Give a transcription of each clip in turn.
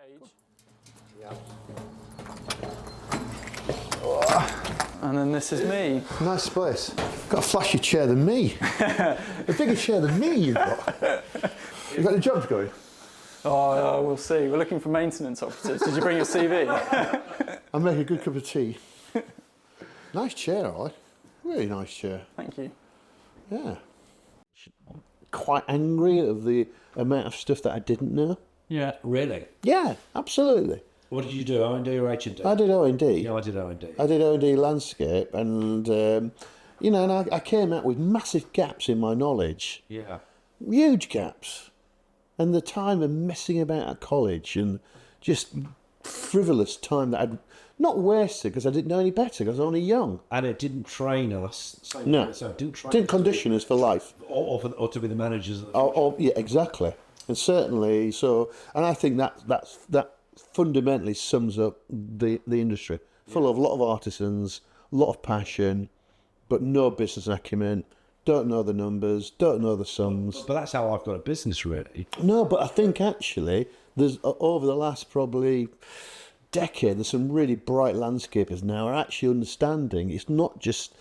page. Yeah. And then this is me. Nice place. Got a flashy chair than me. A bigger chair than me you've got. You've got the jobs going? Oh, we'll see. We're looking for maintenance operatives. Did you bring your CV? I'll make a good cup of tea. Nice chair, all right. Really nice chair. Thank you. Yeah. Quite angry of the amount of stuff that I didn't know. Yeah. Really? Yeah, absolutely. What did you do, O&D or H&D? I did O&D. Yeah, I did O&D. I did O&D landscape, and you know, and I came out with massive gaps in my knowledge. Yeah. Huge gaps. And the time of messing about at college and just frivolous time that I'd not wasted because I didn't know any better because I was only young. And it didn't train us. No. So it didn't condition us for life. Or to be the managers of the yeah, exactly. And certainly, so, and I think that fundamentally sums up the industry. Full of a lot of artisans, a lot of passion, but no business acumen. Don't know the numbers, don't know the sums. But that's how I've got a business, really. No, but I think actually there's over the last probably decade, there's some really bright landscapers now are actually understanding it's not just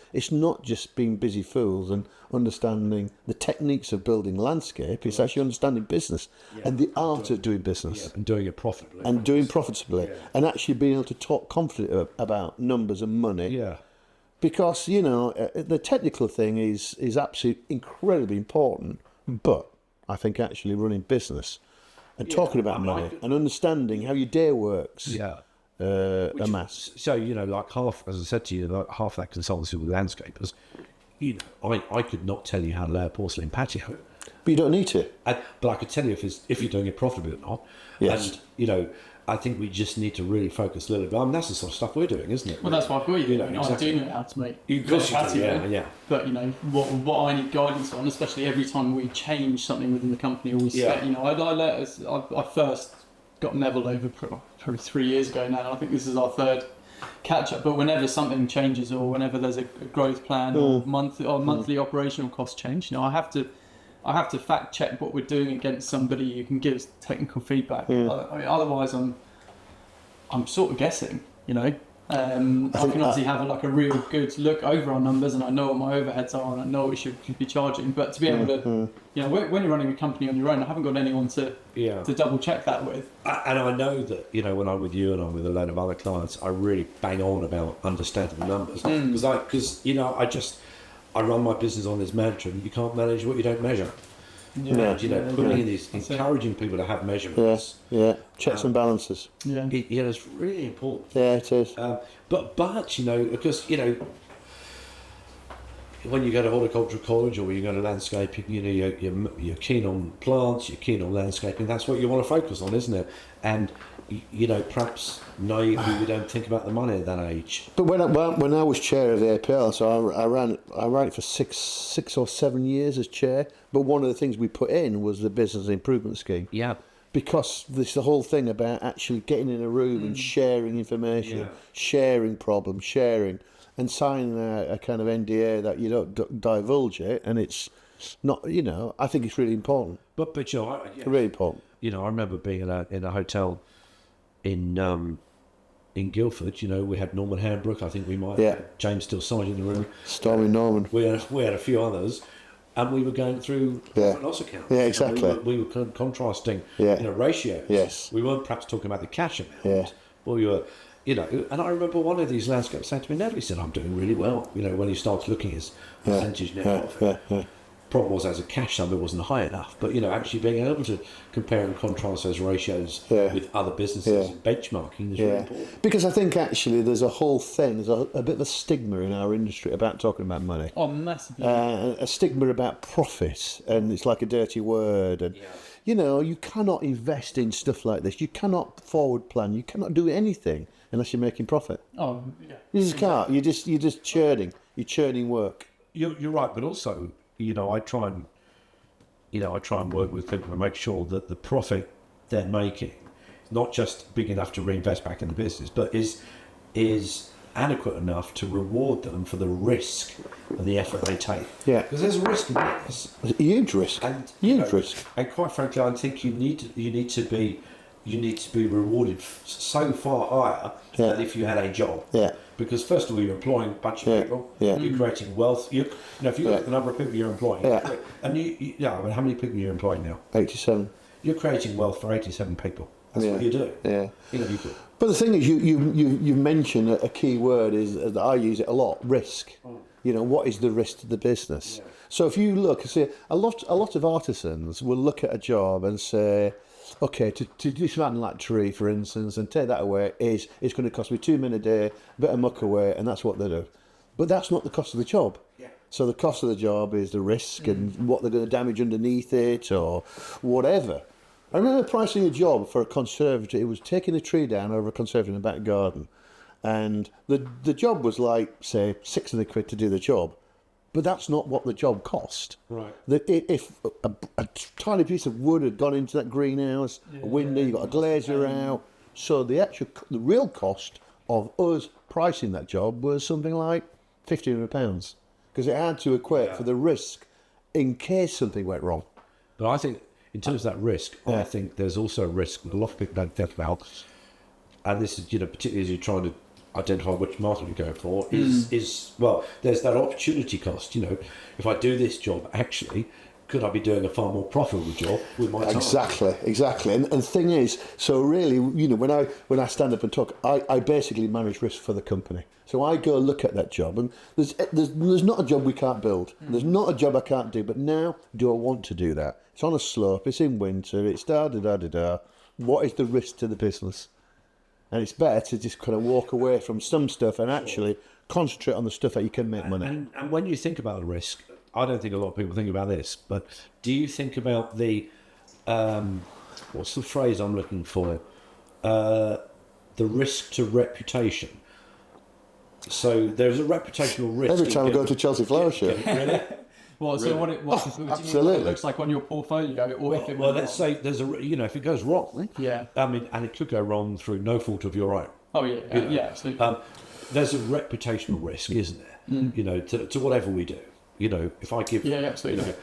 being busy fools and understanding the techniques of building landscape. It's actually understanding business and the art of doing business and doing it profitably. And doing profitably and actually being able to talk confidently about numbers and money. Yeah. Because, you know, the technical thing is absolutely incredibly important, but I think actually running business and talking about money and understanding how your day works. Yeah. A mass. So, you know, like half, as I said to you, like half that consultancy with landscapers, you know, I could not tell you how to lay a porcelain patio. But you don't need to. But I could tell you if you're doing it profitably or not. Yes. And, you know, I think we just need to really focus a little bit. I mean, that's the sort of stuff we're doing, isn't it? Well, that's what I've got you. Exactly. I do know how to make Of course you do, patio, yeah. But, you know, what I need guidance on, especially every time we change something within the company or we set, you know, I first got Neville over probably 3 years ago now, and I think this is our third catch-up. But whenever something changes or whenever there's a growth plan or monthly operational cost change, you know, I have to fact check what we're doing against somebody who can give us technical feedback. I mean, otherwise, I'm sort of guessing. You know, I can obviously have a real good look over our numbers, and I know what my overheads are, and I know what we should be charging. But to be able to, you know, when you're running a company on your own, I haven't got anyone to double check that with. And I know that, you know, when I'm with you and I'm with a load of other clients, I really bang on about understanding the numbers because you know I run my business on this mantra: you can't manage what you don't measure. And, you know, putting in these, encouraging people to have measurements. Yeah. Checks and balances. Yeah. It's really important. Yeah, it is. But you know, because, you know, when you go to horticulture college or when you go to landscaping, you know, you're keen on plants, you're keen on landscaping. That's what you want to focus on, isn't it? And you know, perhaps naively we don't think about the money at that age. But when I was chair of the APL, so I ran it for six or 7 years as chair. But one of the things we put in was the business improvement scheme. Yeah. Because there's the whole thing about actually getting in a room and sharing information, sharing problems, sharing, and signing a kind of NDA that you don't divulge it, and it's not, you know, I think it's really important. But you know, really important. You know, I remember being in a hotel in Guildford. You know, we had Norman Handbrook. I think we might have James Still Sargent in the room. Stormy Norman. We had a few others. And we were going through profit and loss accounts. Yeah, exactly. We were contrasting, you know, ratios. Yes. We weren't perhaps talking about the cash amount. Yeah. Well, you were, you know, and I remember one of these landscapes saying to me, Neville, he said, I'm doing really well. You know, when he starts looking at his percentage net profit. Problem was, as a cash number, wasn't high enough. But, you know, actually being able to compare and contrast those ratios with other businesses and benchmarking is really important. Because I think actually there's a whole thing, there's a bit of a stigma in our industry about talking about money. Oh, massively. A stigma about profit, and it's like a dirty word. And, you know, you cannot invest in stuff like this. You cannot forward plan. You cannot do anything unless you're making profit. Oh, yeah. You just can't. You're just churning. You're churning work. You're right, but also, you know, I try and work with people to make sure that the profit they're making is not just big enough to reinvest back in the business, but is adequate enough to reward them for the risk and the effort they take. Yeah. Because there's a risk in this. There's a huge risk. And huge risk. And quite frankly, I think you need to be you need to be rewarded so far higher than if you had a job. Yeah. Because first of all, you're employing a bunch of people. Yeah. You're creating wealth. If you look at the number of people you're employing, and I mean, how many people you're employing now? 87. You're creating wealth for 87 people. That's what you do. Yeah. You know, you do. But the thing is, you mentioned a key word is that I use it a lot: risk. You know, what is the risk to the business? Yeah. So if you look, see, a lot of artisans will look at a job and say, okay, to do something like tree, for instance, and take that away it's going to cost me £2 million a day, a bit of muck away, and that's what they do. But that's not the cost of the job. Yeah. So the cost of the job is the risk and what they're going to damage underneath it or whatever. I remember pricing a job for a conservatory. It was taking a tree down over a conservatory in the back garden. And the job was like, say, £600 to do the job. But that's not what the job cost. Right. If a tiny piece of wood had gone into that greenhouse, a window, you got a glazier out. So the real cost of us pricing that job was something like £1,500. Because it had to equate for the risk in case something went wrong. But I think, in terms of that risk, I think there's also a risk that a lot of people don't think about, and this is, particularly as you're trying to identify which market you're going for, is there's that opportunity cost. If I do this job, actually, could I be doing a far more profitable job with my time? Exactly. And the thing is, so really, when I stand up and talk, I basically manage risk for the company. So I go look at that job, and there's not a job we can't build. There's not a job I can't do. But now, do I want to do that? It's on a slope. It's in winter. It's da-da-da-da-da. What is the risk to the business? And it's better to just kind of walk away from some stuff and actually concentrate on the stuff that you can make money. And when you think about the risk, I don't think a lot of people think about this, but do you think about the, what's the phrase I'm looking for? The risk to reputation. So there's a reputational risk. Every time I go to Chelsea Flower Show. Really? Well, so what absolutely. it looks like on your portfolio, or if it well, let's say there's if it goes wrong, I mean, and it could go wrong through no fault of your own. Oh yeah, absolutely. There's a reputational risk, isn't there? To whatever we do. If I give, absolutely.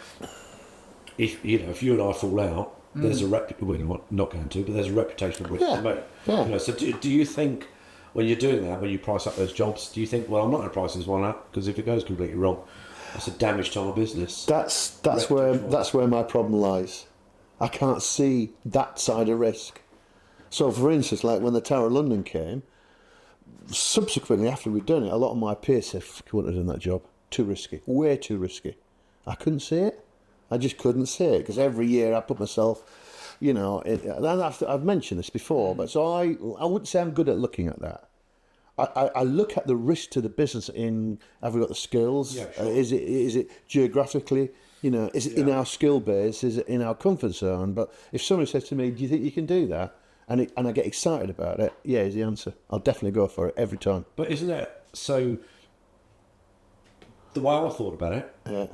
If you and I fall out, there's a we're not going to, but there's a reputational risk to me. Yeah. So do you think when you're doing that, when you price up those jobs, do you think, well, I'm not going to price this one up because if it goes completely wrong, that's a damage to our business? That's where my problem lies. I can't see that side of risk. So, for instance, like when the Tower of London came, subsequently after we'd done it, a lot of my peers said, "Fuck, you wouldn't have done that job. Too risky, way too risky." I couldn't see it. I just couldn't see it because every year I put myself, and I've mentioned this before, but so I wouldn't say I'm good at looking at that. I look at the risk to the business in, have we got the skills? Yeah, sure. Is it geographically? Is it in our skill base? Is it in our comfort zone? But if somebody says to me, "Do you think you can do that?" and I get excited about it, yeah, is the answer. I'll definitely go for it every time. But isn't it so? The way I thought about it. Yeah.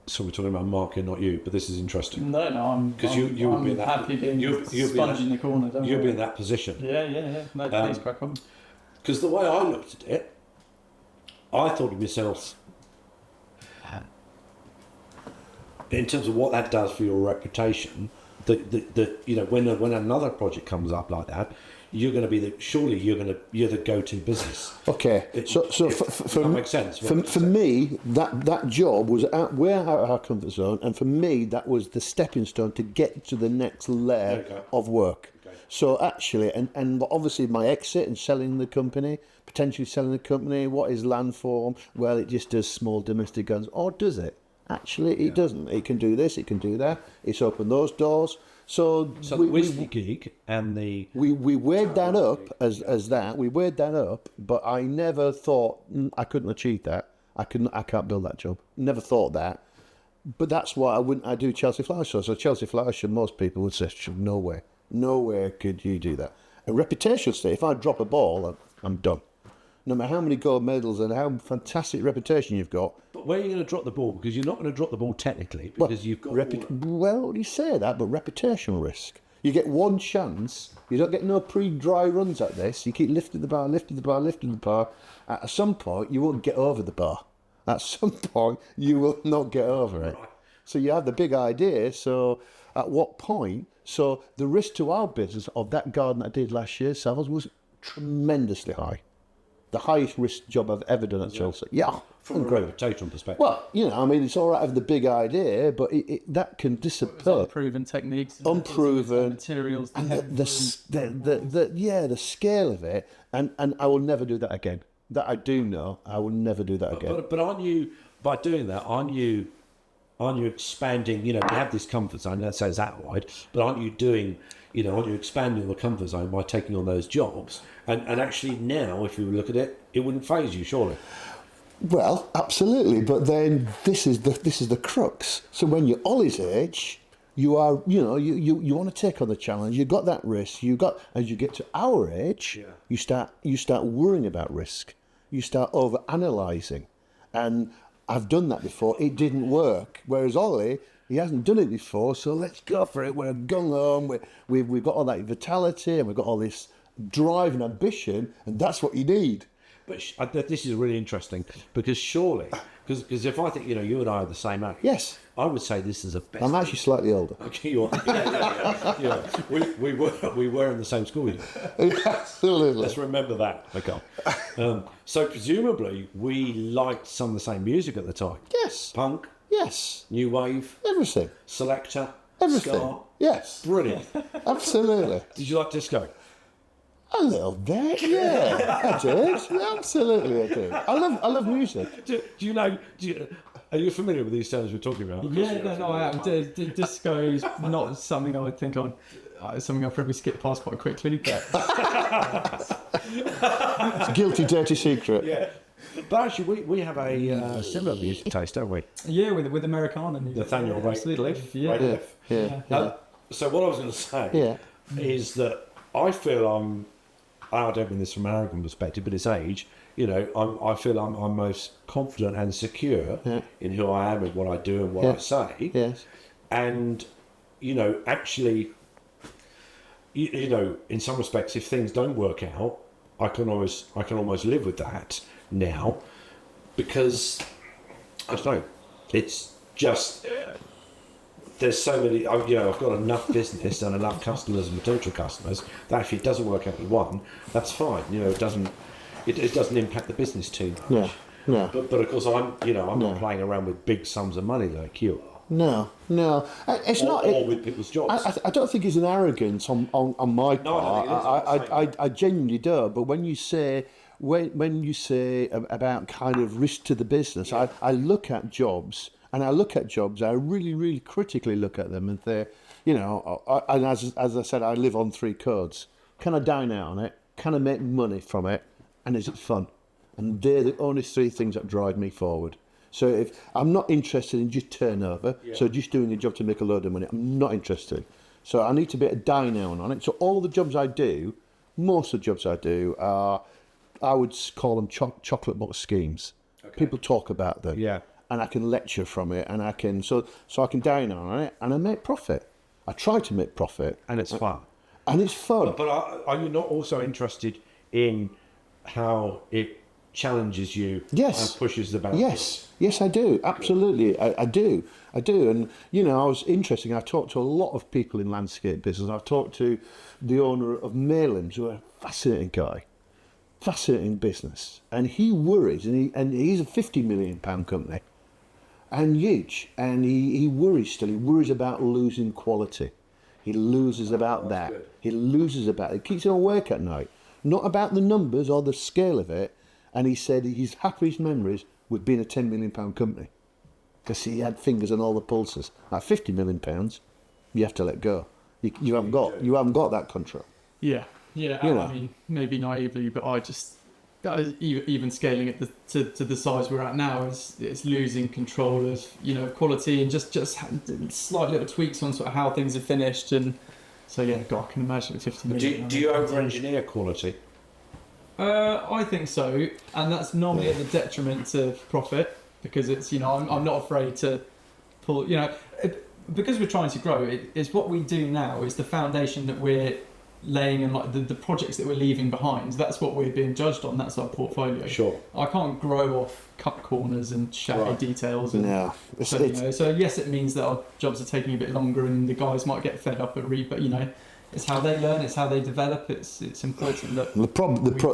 So we're talking about market, not you, but this is interesting. No, I'm because you would be in that. Happy being sponge in the corner. You'll be in that position. Yeah. No, please crack on. Because the way I looked at it, I thought of myself in terms of what that does for your reputation. When another project comes up like that, you're going to be you're the go-to business. Okay, so for that makes sense. For me, that job was way out of our comfort zone, and for me, that was the stepping stone to get to the next layer of work. Okay. So actually, and obviously my exit and potentially selling the company. What is Landform? Well, it just does small domestic guns, or does it? Actually, it doesn't. It can do this, it can do that. It's opened those doors. So the whiskey gig and the... We weighed that up as that. We weighed that up, but I never thought I couldn't achieve that. I can't build that job. Never thought that. But that's why I do Chelsea Flower Show. So Chelsea Flower Show, most people would say, no way could you do that. A reputation state, if I drop a ball, I'm done. No matter how many gold medals and how fantastic reputation you've got. But where are you going to drop the ball? Because you're not going to drop the ball technically, because you've got... Well, you say that, but reputational risk. You get one chance. You don't get no pre-dry runs at this. You keep lifting the bar. At some point, you won't get over the bar. At some point, you will not get over it. Right. So you have the big idea. So at what point... So the risk to our business of that garden I did last year, Savills, was tremendously high. The highest risk job I've ever done at Chelsea. Yeah. From a reputational perspective. Well, it's all right having the big idea, but that can disappear. Unproven techniques, Unproven materials, and the scale of it, and I will never do that again. That I do know, I will never do that again. But aren't you, by doing that, aren't you expanding? You have this comfort zone. Let's say it's that wide, but aren't you doing? Aren't you expanding the comfort zone by taking on those jobs? And actually now, if you look at it, it wouldn't faze you, surely. Well, absolutely, but then this is the crux. So when you're Ollie's age, you are, you want to take on the challenge. You've got that risk. As you get to our age, you start worrying about risk. You start over analysing, and I've done that before. It didn't work. Whereas Ollie, he hasn't done it before, so let's go for it. We're gung ho. We've got all that vitality, and we've got all this drive and ambition, and that's what you need. But this is really interesting because surely, because if I think you and I are the same age, yes, I would say this is a best. I'm actually slightly older. Okay, you are. Yeah. We were in the same school. Absolutely. Let's remember that. Okay. So presumably we liked some of the same music at the time. Yes. Punk. Yes. New wave. Everything. Selector. Everything. Ska. Yes. Brilliant. Absolutely. Did you like disco? A little bit, yeah. I did. Absolutely, I did. I love music. Are you familiar with these terms we're talking about? Yeah, no, I am. Disco is not something I would think something I'll probably skip past quite quickly. But It's a guilty, dirty secret. Yeah. But actually, we have a similar music taste, don't we? Yeah, with Americana music. Nathaniel Rateliff. Yeah. So what I was going to say is that I feel I don't mean this from an arrogant perspective, but it's age. I feel I'm most confident and secure in who I am and what I do and what I say. Yes. And actually, in some respects, if things don't work out, I can almost live with that now, because I don't know. It's just there's so many. I've got enough business and enough customers and potential customers that if it doesn't work out with one, that's fine. It doesn't impact the business too much. Yeah. No. But of course I'm not playing around with big sums of money like you are. No. It's not. Or with people's jobs. I don't think it's an arrogance on my part. I genuinely do. But when you say about kind of risk to the business, I look at jobs. And I look at jobs, I really, really critically look at them and say, and as I said, I live on 3 codes. Can I dine out on it? Can I make money from it? And is it fun? And they're the only 3 things that drive me forward. So if I'm not interested in just turnover, so just doing a job to make a load of money, I'm not interested. So I need to be able to dine out on it. So all the jobs I do, most of the jobs I do are, I would call them chocolate box schemes. Okay. People talk about them. Yeah. And I can lecture from it, and I can so I can dine on it, and I make profit. I try to make profit, and it's fun. And it's fun. But are you not also interested in how it challenges you and pushes the boundaries? Yes, I do. Absolutely, I do. And I was interesting. I talked to a lot of people in landscape business. I've talked to the owner of Maylims, who are a fascinating guy. Fascinating business, and he worries, and he's a £50 million company, and huge, and he worries still. He worries about losing quality. He loses about that. Good. He loses about it. He keeps him awake at night, not about the numbers or the scale of it. And he said his happiest memories with being a £10 million company, because he had fingers on all the pulses. At £50 million, you have to let go. You haven't got that control. Yeah. Yeah, I mean, maybe naively, but I just even scaling it to the size we're at now is losing control of quality and just slight little tweaks on sort of how things are finished, and so God, I can imagine at 50 million. Do you over-engineer quality? I think so, and that's normally at the detriment of profit, because it's I'm not afraid to pull because we're trying to grow. It's what we do now is the foundation that we're laying and like the projects that we're leaving behind. That's what we're being judged on. That's our portfolio. Sure. I can't grow off cut corners and shadow details. And, No. so yes, it means that our jobs are taking a bit longer, and the guys might get fed up and but it's how they learn, it's how they develop. It's important that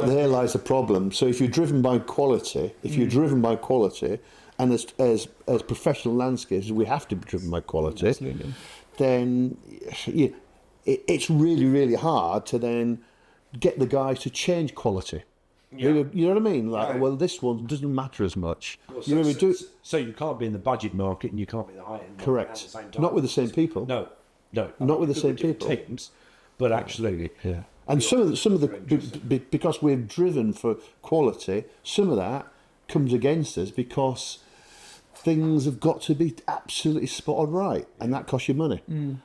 There lies the problem. So if you're driven by quality, and as professional landscapers, we have to be driven by quality. Absolutely. Then it's really, really hard to then get the guys to change quality. Yeah. You know what I mean? Like, Yeah. well, this one doesn't matter as much. Well, So you can't be in the budget market and you can't be in the high end. correct. At the same time. Not with the same people. No. Not with the same different people. teams, but absolutely. Yeah. And some of the because we're driven for quality, some of that comes against us because things have got to be absolutely spot on right, and that costs you money.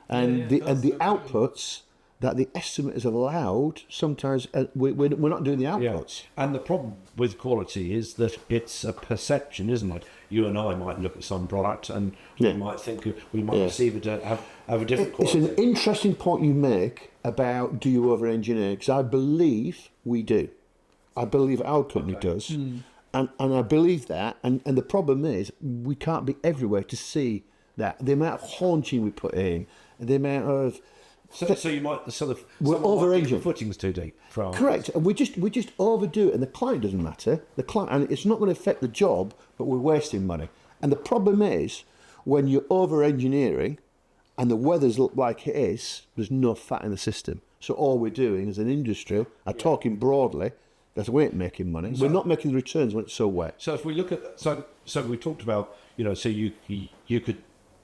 And the outputs that the estimators have allowed, sometimes we're not doing the outputs. Yeah. And the problem with quality is that it's a perception, isn't it? You and I might look at some product and we might think we might perceive it to have a different quality. It's an interesting point you make about do you over-engineer, because I believe we do. I believe our company does. And I believe that, and the problem is we can't be everywhere to see that. The amount of haunching we put in, the amount of... So you might we're over-engineering. The footings too deep. For Correct, and we just overdo it, and the client doesn't matter. The client, and it's not going to affect the job, but we're wasting money. And the problem is when you're over-engineering, and the weather's look like it is, there's no fat in the system. So all we're doing as an industry, I'm talking broadly, because we ain't making money. We're not making the returns when it's so wet. So if we look at so we talked about so you could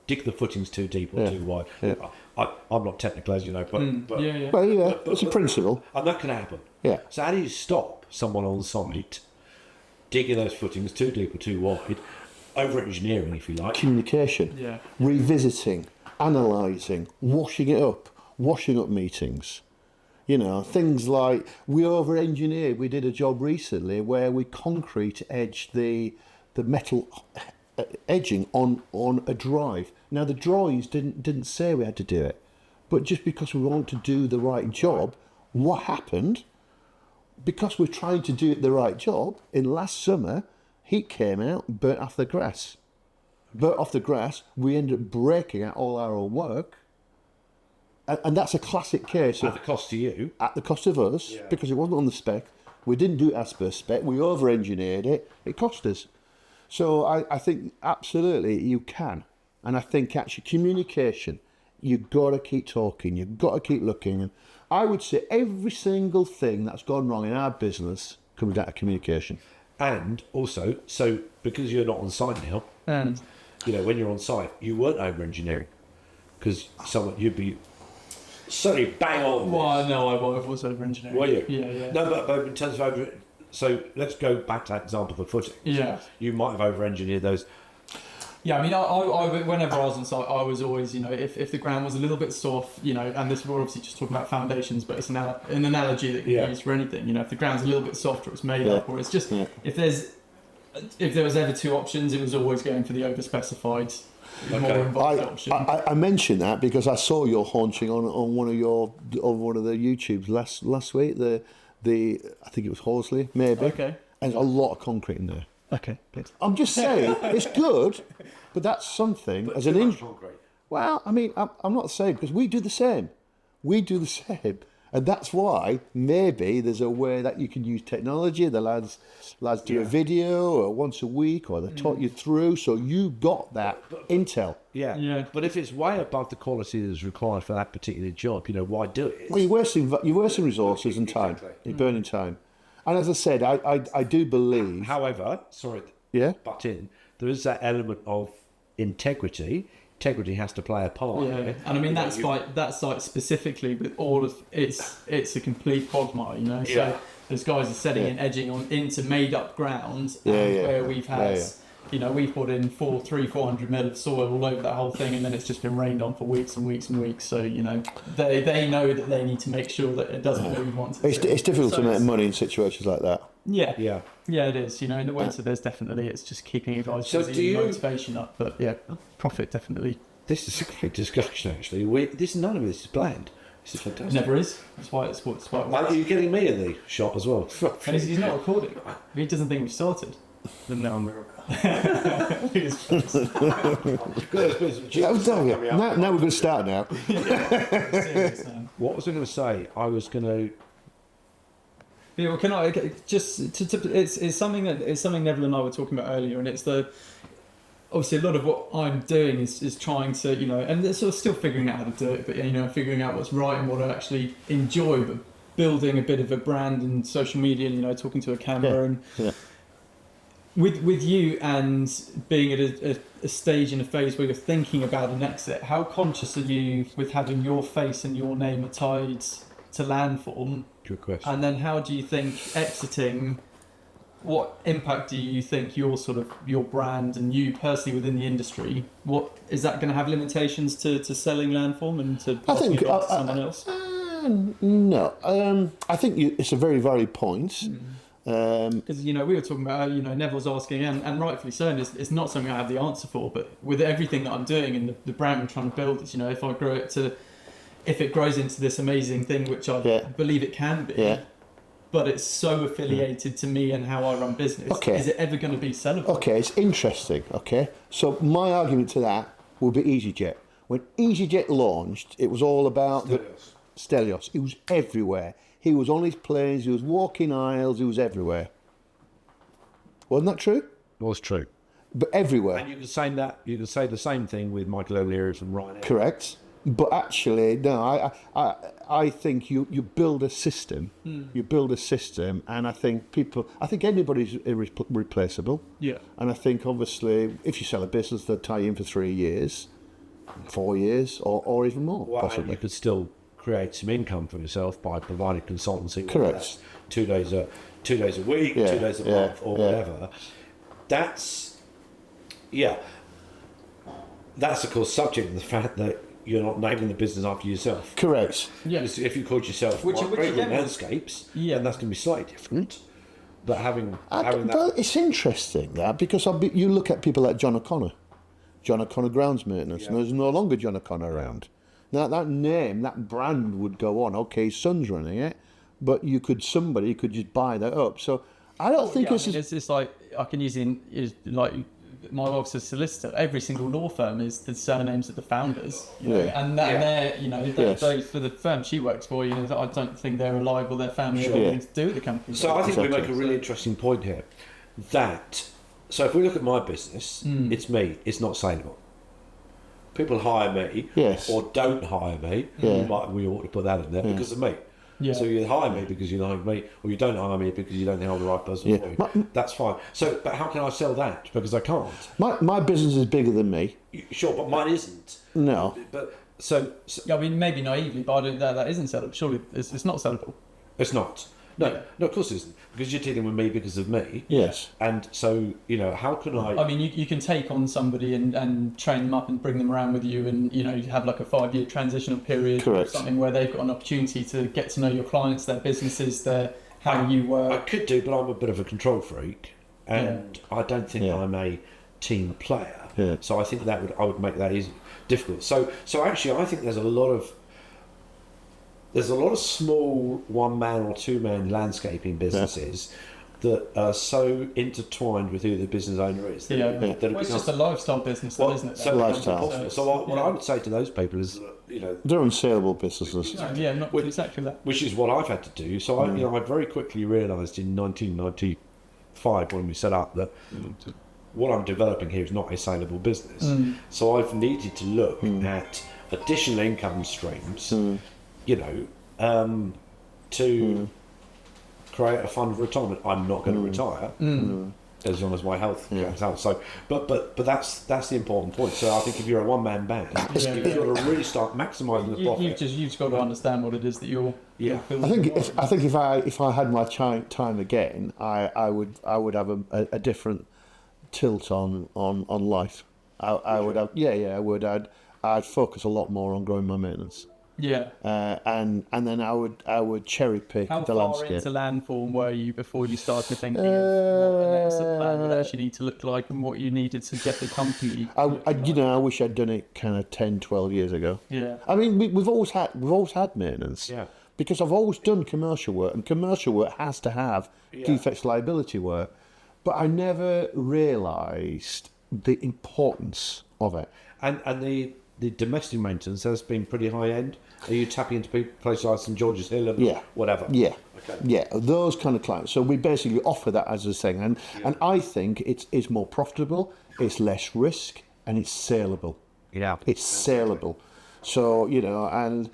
dig the footings too deep or too wide. Yeah. I'm not technical, as you know, but Well, yeah, it's a principle. and that can happen. Yeah. So how do you stop someone on site digging those footings too deep or too wide, over engineering, if you like? Communication, revisiting, analysing, washing up meetings. Things like we over-engineered. We did a job recently where we concrete edged the metal edging on a drive. Now the drawings didn't say we had to do it, but just because we want to do the right job, what happened? Because we're trying to do the right job. In last summer, heat came out, and burnt off the grass. We ended up breaking out all our own work. And that's a classic case At of the cost to you. at the cost of us, because it wasn't on the spec. We didn't do it as per spec. We over-engineered it. It cost us. So I think absolutely you can. And I think actually communication, you've got to keep talking. You've got to keep looking. And I would say every single thing that's gone wrong in our business comes down to communication. And also, so because you're not on site now, And when you're on site, you weren't over-engineering because you'd be certainly bang on. well, no, I was over engineering. Were you? Yeah. No, but in terms of over, so let's go back to that example of the footings. Yeah. You might have over-engineered those. Yeah, I mean, I whenever I was on site, I was always, if the ground was a little bit soft, and this we're obviously just talking about foundations, but it's an analogy that you can use for anything. If the ground's a little bit soft or it's made up, or it's just if there was ever two options, it was always going for the over-specified, more involved option. I mentioned that because I saw your haunching on one of the YouTubes last week. I think it was Horsley, maybe. Okay. And there's a lot of concrete in there. Okay, good. I'm just saying, it's good, but that's something as an Concrete. Well, I mean, I'm not saying because we do the same. And that's why maybe there's a way that you can use technology. The lads do a video or once a week, or they talk you through, so you got that intel. Yeah. But if it's way above the quality that's required for that particular job, why do it? Well, you're wasting resources and time. Exactly. You're burning time. And as I said, I do believe. However, but there is that element of integrity. Integrity has to play a part. Yeah, and I mean that site specifically with all of it's a complete quagmire, So those guys are setting in edging into made up ground, where we've had, we've put in 400 mil of soil all over that whole thing, and then it's just been rained on for weeks and weeks and weeks. So they know that they need to make sure that it doesn't move once. It's difficult to make money in situations like that. Yeah, it is. In the winter, there's definitely it's just keeping you guys busy and motivation up. But profit definitely. This is a great discussion, actually. None of this is planned. It's fantastic. It never is. That's why it's why it works. Are you getting me in the shot as well? And he's not recording. If he doesn't think we've started, then now I'm Now we're going to start now. What was I going to say? I was going to. Yeah, well, can I just? It's something Neville and I were talking about earlier, and it's obviously a lot of what I'm doing is trying to, and they're sort of still figuring out how to do it, but figuring out what's right and what I actually enjoy, but building a bit of a brand and social media, talking to a camera and. Yeah. With you and being at a stage in a phase where you're thinking about an exit, how conscious are you with having your face and your name tied to Landform? Good question. And then how do you think exiting, what impact do you think your brand and you personally within the industry, what is that going to have limitations to selling Landform and to passing it on to someone else? No. I think it's a very valid point. Because we were talking about Neville's asking and rightfully so, and it's not something I have the answer for, but with everything that I'm doing and the brand I'm trying to build, is if it grows into this amazing thing, which I believe it can be, but it's so affiliated to me and how I run business. Is it ever going to be sellable? Okay, it's interesting. Okay, so my argument to that would be EasyJet. When EasyJet launched, it was all about Stelios. It was everywhere. He was on his planes, he was walking aisles, he was everywhere. Wasn't that true? It was true. But everywhere. And you could say the same thing with Michael O'Leary's and Ryanair. Correct. But actually, no, I think you build a system. You build a system, and I think anybody's irreplaceable. Yeah. And I think, obviously, if you sell a business, they'll tie you in for 3 years, 4 years, or even more, possibly. You could still create some income for yourself by providing consultancy. Correct. 2 days a week, 2 days a month, or whatever. That's of course subject to the fact that you're not naming the business after yourself. Correct. Yeah. If you called yourself Gregory Landscapes, then that's going to be slightly different. But having that. But it's interesting that because you look at people like John O'Connor Grounds Maintenance, and there's no longer John O'Connor around. Now that name, that brand would go on. Okay, his son's running it, but somebody could just buy that up. So I don't think it's just like I can use like my wife's a solicitor. Every single law firm is the surnames of the founders, and they're for the firm she works for. I don't think they're alive or their family have anything to do with the company. So I think we make a really interesting point here. So if we look at my business, it's me. It's not saleable. People hire me or don't hire me. But we ought to put that in there because of me. Yeah. So you hire me because you like me, or you don't hire me because you don't think I'm the right person for you. That's fine. So, but how can I sell that? Because I can't. My business is bigger than me. Sure, but mine isn't. No. But so I mean, maybe naively, but that isn't sellable. Surely it's not sellable. It's not. No, of course it isn't. Because you're dealing with me because of me. Yes. And so, how can I... I mean, you can take on somebody and train them up and bring them around with you and, you have like a 5-year transitional period. Correct. Or something where they've got an opportunity to get to know your clients, their businesses, how you work. I could do, but I'm a bit of a control freak. And I don't think I'm a team player. Yeah. So I think I would make that difficult. So actually, I think there's a lot of small one-man or two-man landscaping businesses that are so intertwined with who the business owner is. It's just a lifestyle business, isn't it? So lifestyle. So what I would say to those people is, they're unsaleable businesses. Not exactly that. Which is what I've had to do. So I very quickly realised in 1995 when we set up that what I'm developing here is not a saleable business. So I've needed to look at additional income streams. To create a fund of retirement. I'm not going to retire as long as my health comes out. So, but that's the important point. So I think if you're a one-man band, you've got to really start maximising the profit. You've just got to understand what it is that you're. I think if I had my time again, I would have a different tilt on life. I would have I would. I'd focus a lot more on growing my maintenance. Yeah. And then I would cherry pick How the far landscape. into landform were you before you started thinking of what an exit plan would actually need to look like and what you needed to get the company? I wish I'd done it kind of 10, 12 years ago. Yeah. I mean, we've always had maintenance. Yeah. Because I've always done commercial work, and commercial work has to have defects liability work. But I never realised the importance of it. And the domestic maintenance has been pretty high end. Are you tapping into places like St George's Hill and whatever? Yeah. Okay. Yeah, those kind of clients. So we basically offer that as a thing. And I think it's more profitable, it's less risk, and it's saleable. Yeah. It's saleable. So, as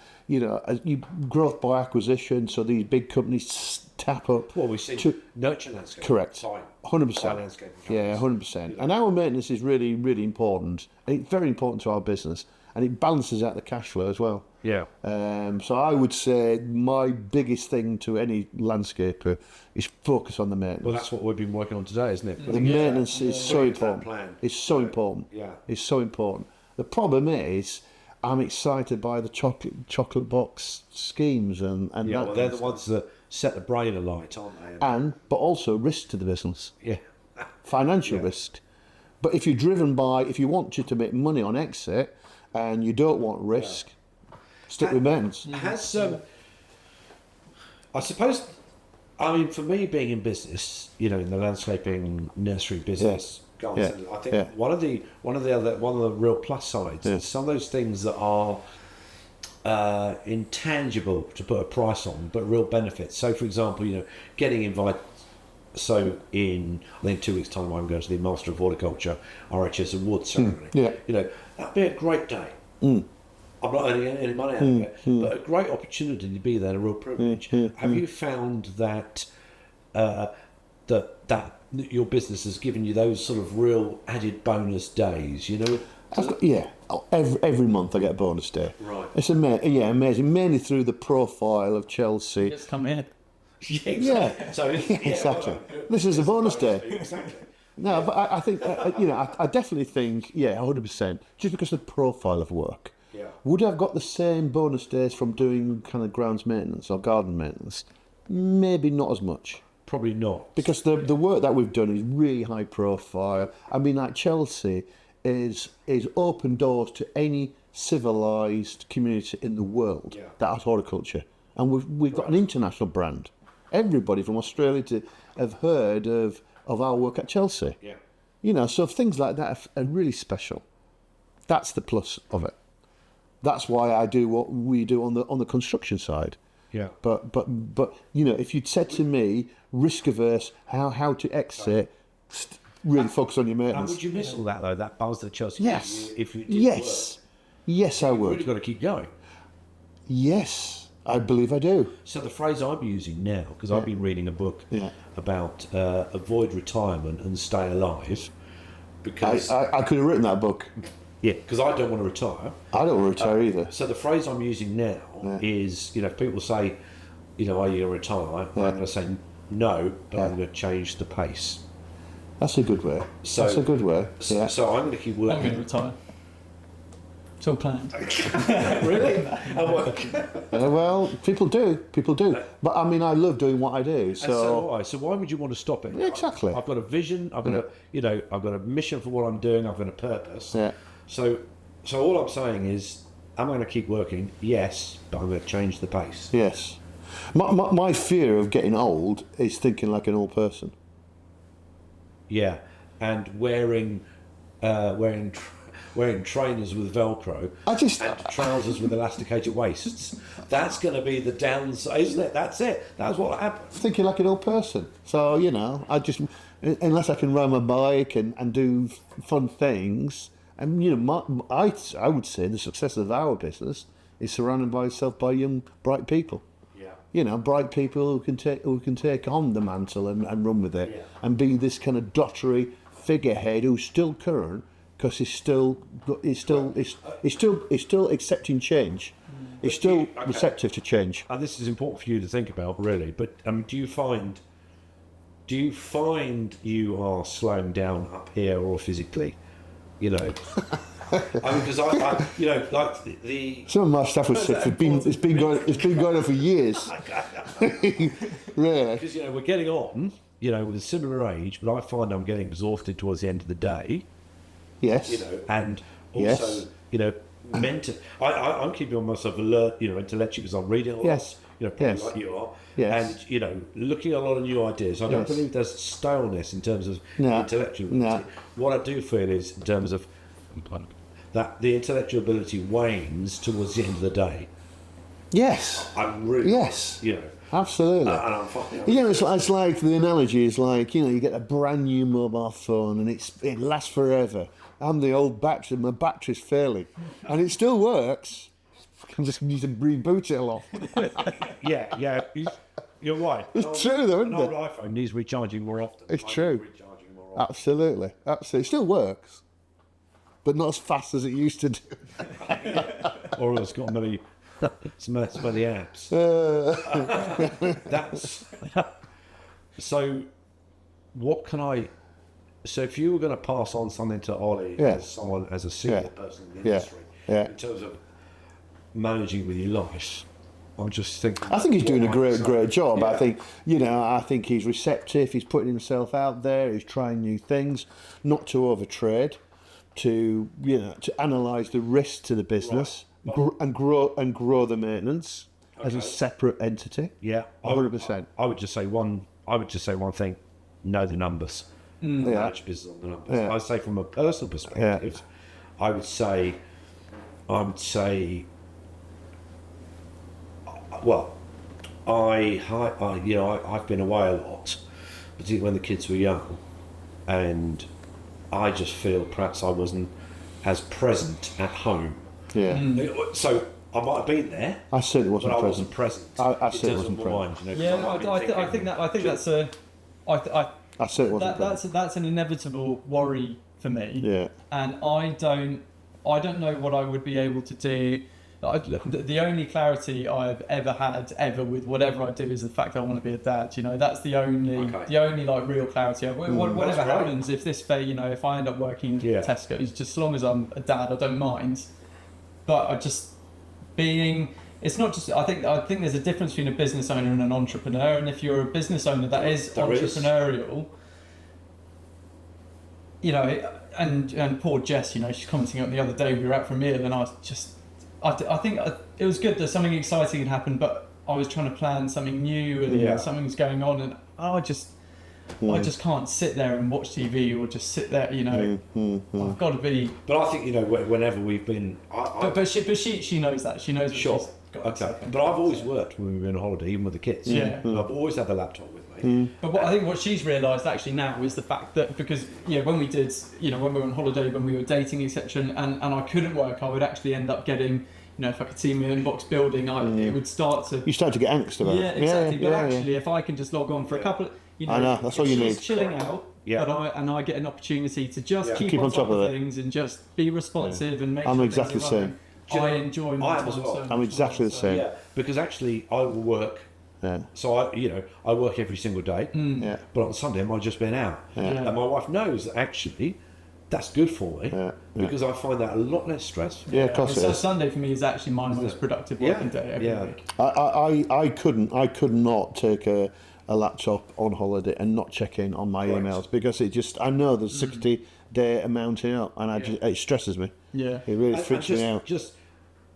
growth by acquisition, so these big companies tap up. Well, we see nurture landscape. Correct. Fine. 100%. Landscape Yeah, 100%. And our maintenance is really, really important. It's very important to our business, and it balances out the cash flow as well. Yeah. So I would say my biggest thing to any landscaper is focus on the maintenance. Well, that's what we've been working on today, isn't it? The maintenance is so Putting that important. plan. It's so important. Yeah. It's so important. The problem is, I'm excited by the chocolate box schemes and Yeah, that well, they're the ones that set the brain alight, aren't they? but also risk to the business, Yeah. financial risk. But if you want you to make money on exit and you don't want risk, stick with maintenance. Has I suppose, I mean, for me being in business, in the landscaping nursery business, guys, I think one of the real plus sides is some of those things that are intangible to put a price on, but real benefits. So, for example, getting invited. So I think 2 weeks' time, I'm going to the Master of Horticulture RHS Awards ceremony. That'd be a great day. I'm not earning any money out of it, but a great opportunity to be there, and a real privilege. Have you found that that your business has given you those sort of real added bonus days? Every month I get a bonus day. Right. It's amazing. Mainly through the profile of Chelsea. Just come in. Yeah. So exactly. This is a bonus day. Exactly. No, but I think I definitely think 100%. Just because of the profile of work. Yeah. Would I have got the same bonus days from doing kind of grounds maintenance or garden maintenance? Maybe not as much. Probably not. Because the work that we've done is really high profile. I mean, like Chelsea is open doors to any civilised community in the world that has horticulture. And we've got an international brand. Everybody from Australia have heard of our work at Chelsea. Yeah. So things like that are really special. That's the plus of it. That's why I do what we do on the construction side. Yeah. But if you'd said to me, risk averse, how to exit, really focus on your And maintenance. would you miss all that though? That buzz that Chelsea. Yes. If you did Yes, I work, would. you've got to keep going. Yes, I believe I do. So the phrase I'm using now, because I've been reading a book about avoid retirement and stay alive, because I could have written that book. because I don't want to retire. I don't want to retire either. So the phrase I'm using now is, if people say, are you going to retire? I'm going to say no, but I'm going to change the pace. That's a good way. So- That's a good way. So, so I'm going to keep I'm going to working. retire. It's all planned. Really? I work. Well, people do. But I mean, I love doing what I do. And so do I. So why would you want to stop it? Yeah, exactly. I've got a vision. I've got I've got a mission for what I'm doing. I've got a purpose. Yeah. So all I'm saying is, am I going to keep working? Yes, but I'm going to change the pace. Yes. My fear of getting old is thinking like an old person. Yeah, and wearing trainers with Velcro and trousers with elasticated waists. That's going to be the downside, isn't it? That's it. That's what happens. Thinking like an old person. So, I just, unless I can ride my bike and do fun things, and, I would say the success of our business is surrounded by itself by young, bright people. Yeah. Bright people who can take on the mantle and run with it, and be this kind of dottery figurehead who's still current because he's still accepting change. He's still receptive to change. And this is important for you to think about, really. But do you find you are slowing down up here or physically? I mean, because I you know, like the Some of my stuff was it's been going on for years. Really? because, you know, we're getting on, you know, with a similar age, but I find I'm getting exhausted towards the end of the day, Yes. you know, and also, Yes. you know, I'm keeping myself alert, you know, intellectually, because I'm reading a lot, Yes. you know, probably Yes. like you are, Yes. and, you know, looking at a lot of new ideas. I don't Yes. believe there's staleness in terms of No. intellectual No. ability. What I do feel is, in terms of that the intellectual ability wanes towards the end of the day. Yes. I'm really, Yes. you know, Absolutely. and I'm finding You know, it's like the analogy is like, you know, you get a brand new mobile phone and it lasts forever. I'm the old battery, my battery's failing, and it still works. I just need to reboot it a lot. yeah, you're right. It's true though, isn't An old it? iPhone needs recharging more often. It's I need true. recharging more often. Absolutely. It still works, but not as fast as it used to do. Or it's got many apps. That's so. What can I? So if you were going to pass on something to Ollie Yeah. as someone, as a senior Yeah. person in the Yeah. industry, Yeah. in terms of managing with your life, I'm just thinking. I think he's doing a great job. Yeah. I think he's receptive. He's putting himself out there. He's trying new things, not to overtrade, to analyse the risk to the business, and grow the maintenance as a separate entity. Yeah, 100%. I would just say one thing: know the numbers. Manage business on the numbers. Yeah. I'd say from a personal perspective, I would say, well, I've been away a lot, particularly when the kids were young, and I just feel perhaps I wasn't as present at home. Yeah. So I might have been there, I certainly but wasn't I present. wasn't present. I in certainly terms wasn't of my mind, you know, 'cause Yeah, I think that's a. I certainly wasn't present. That's an inevitable worry for me. Yeah. And I don't know what I would be able to do. The only clarity I've ever had with whatever I do is the fact that I want to be a dad. You know, that's the only like real clarity. Whatever happens, if if I end up working at Tesco's, just as long as I'm a dad, I don't mind. But it's not just. I think there's a difference between a business owner and an entrepreneur. And if you're a business owner that is entrepreneurial, you know, and poor Jess, you know, she's commenting on the other day we were out for a meal, and I was just. I think it was good that something exciting had happened, but I was trying to plan something new and something's going on, and I just can't sit there and watch TV or just sit there, you know. I've got to be. But I think, you know, whenever we've been, But she knows that. She knows. What sure. she's got Okay. herself in. But I've always worked when we were on holiday, even with the kids. Yeah. I've always had the laptop with me. But I think what she's realised actually now is the fact that because when we did, when we were on holiday, when we were dating, etc., and I couldn't work, I would actually end up getting. You know, if I could see my inbox building, it would start to. You start to get angst about it. Yeah, exactly. Yeah, but actually, if I can just log on for a couple of, I know, that's all you she's need. chilling out, Yeah. but I get an opportunity to just Keep on top of it. things and just be responsive and make. I'm sure exactly things the are same. running. I enjoy my I am time as well. so I'm much exactly more, the so- same. Yeah, because actually I will work. Yeah. So I work every single day. Yeah. But on Sunday I might just been out, and my wife knows that actually that's good for me because I find that a lot less stressful. Yeah, of course it So is. Sunday for me is actually my most productive working day every week. I could not take a laptop on holiday and not check in on my emails because I know there's 60-day amounting up and it stresses me. Yeah. It really And freaks me out. Just